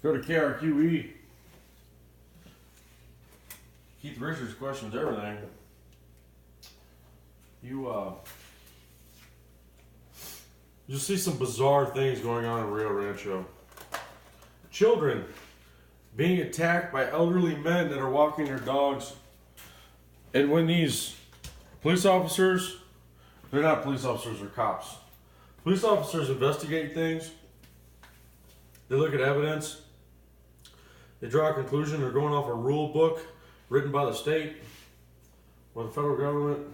Go to KRQE. Keith Richards questions everything. You'll see some bizarre things going on in Rio Rancho. Children being attacked by elderly men that are walking their dogs. And when these police officers, they're not police officers, they're cops. Police officers investigate things. They look at evidence. They draw a conclusion. They're going off a rule book written by the state or the federal government.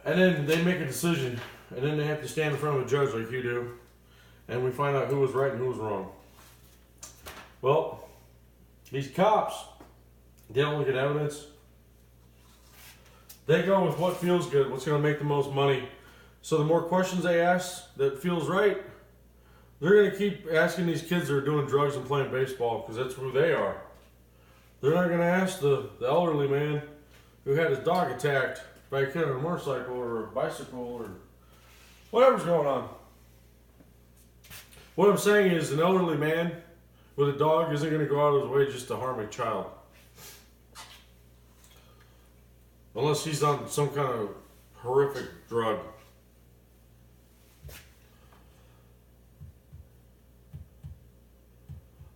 And then they make a decision. And then they have to stand in front of a judge like you do. And we find out who was right and who was wrong. Well, these cops, they don't look at evidence. They go with what feels good, what's going to make the most money. So the more questions they ask that feels right, they're going to keep asking these kids that are doing drugs and playing baseball because that's who they are. They're not going to ask the elderly man who had his dog attacked by a kid on a motorcycle or a bicycle or whatever's going on. What I'm saying is an elderly man with a dog isn't going to go out of his way just to harm a child. Unless he's on some kind of horrific drug.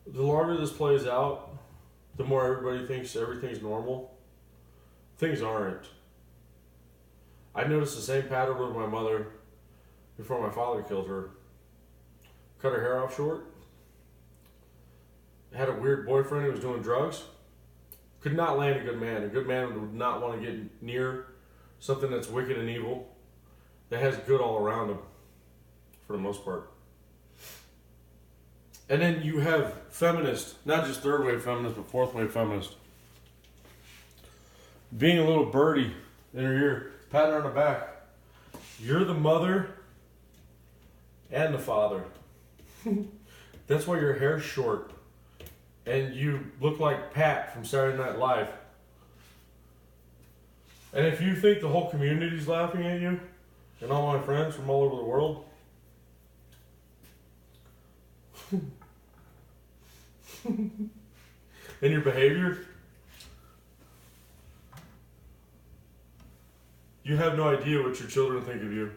The longer this plays out, the more everybody thinks everything's normal. Things aren't. I noticed the same pattern with my mother before my father killed her. Cut her hair off short. Had a weird boyfriend who was doing drugs. Could not land a good man. A good man would not want to get near something that's wicked and evil, that has good all around him, for the most part. And then you have feminists, not just third wave feminists, but fourth wave feminists, being a little birdie in her ear, patting her on the back. You're the mother and the father. That's why your hair's short. And you look like Pat from Saturday Night Live. And if you think the whole community's laughing at you, and all my friends from all over the world, and your behavior, you have no idea what your children think of you.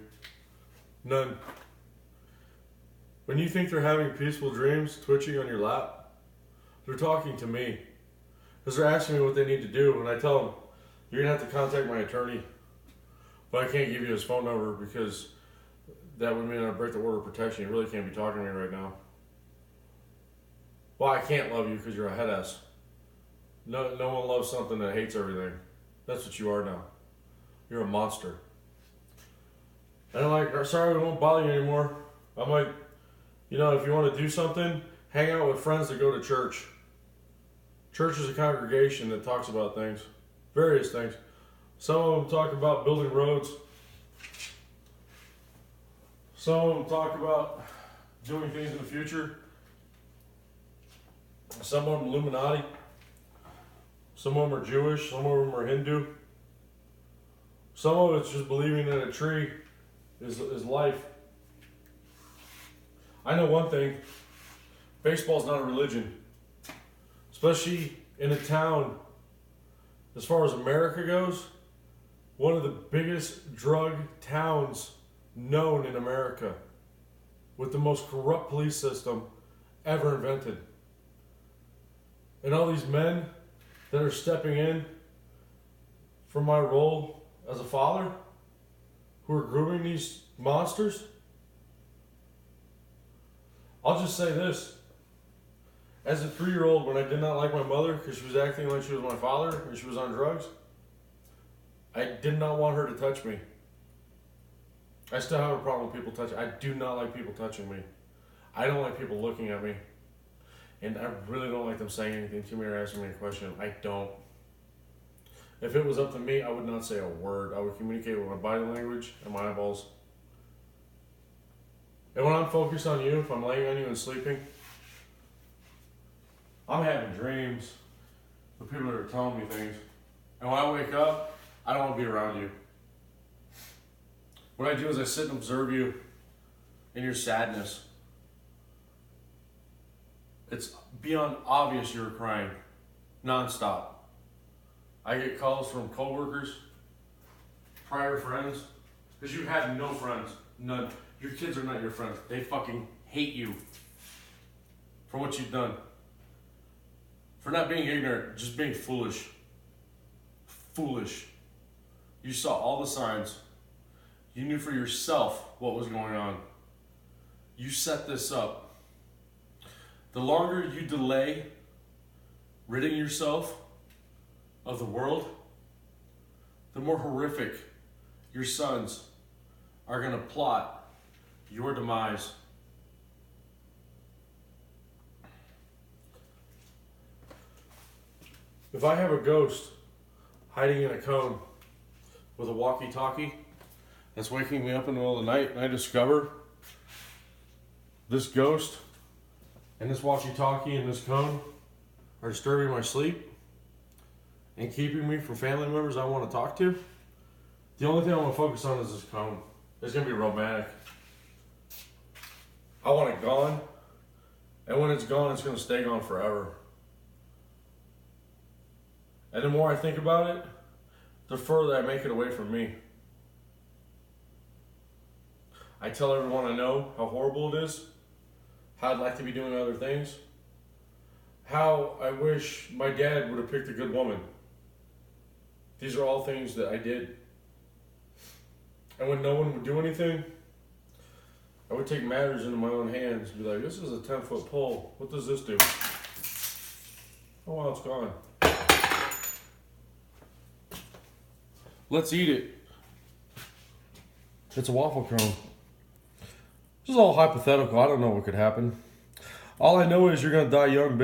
None. When you think they're having peaceful dreams, twitching on your lap, they're talking to me. Because they're asking me what they need to do. And I tell them, you're going to have to contact my attorney. But I can't give you his phone number because that would mean I break the order of protection. You really can't be talking to me right now. Well, I can't love you because you're a head ass. No one loves something that hates everything. That's what you are now. You're a monster. And I'm like, sorry, we won't bother you anymore. I'm like, if you want to do something, hang out with friends that go to church. Church is a congregation that talks about things, various things. Some of them talk about building roads. Some of them talk about doing things in the future. Some of them Illuminati. Some of them are Jewish. Some of them are Hindu. Some of it's just believing that a tree is life. I know one thing. Baseball's not a religion. Especially in a town, as far as America goes, one of the biggest drug towns known in America, with the most corrupt police system ever invented. And all these men that are stepping in for my role as a father, who are grooming these monsters, I'll just say this. As a 3-year-old, when I did not like my mother because she was acting like she was my father and she was on drugs, I did not want her to touch me. I still have a problem with people touching. I do not like people touching me. I don't like people looking at me. And I really don't like them saying anything to me or asking me a question. I don't. If it was up to me, I would not say a word. I would communicate with my body language and my eyeballs. And when I'm focused on you, if I'm laying on you and sleeping, I'm having dreams with people that are telling me things. And when I wake up, I don't want to be around you. What I do is I sit and observe you in your sadness. It's beyond obvious you're crying, nonstop. I get calls from coworkers, prior friends, because you have no friends, none. Your kids are not your friends. They fucking hate you for what you've done. For not being ignorant, just being foolish. Foolish. You saw all the signs. You knew for yourself what was going on. You set this up. The longer you delay ridding yourself of the world, the more horrific your sons are going to plot your demise. If I have a ghost hiding in a cone with a walkie-talkie that's waking me up in the middle of the night, and I discover this ghost and this walkie-talkie and this cone are disturbing my sleep and keeping me from family members I want to talk to, the only thing I want to focus on is this cone. It's going to be romantic. I want it gone, and when it's gone, it's going to stay gone forever. And the more I think about it, the further I make it away from me. I tell everyone I know how horrible it is, how I'd like to be doing other things, how I wish my dad would have picked a good woman. These are all things that I did. And when no one would do anything, I would take matters into my own hands and be like, this is a 10-foot pole. What does this do? Oh, well, it's gone. Let's eat it. It's a waffle cone. This is all hypothetical. I don't know what could happen. All I know is you're going to die young, bitch.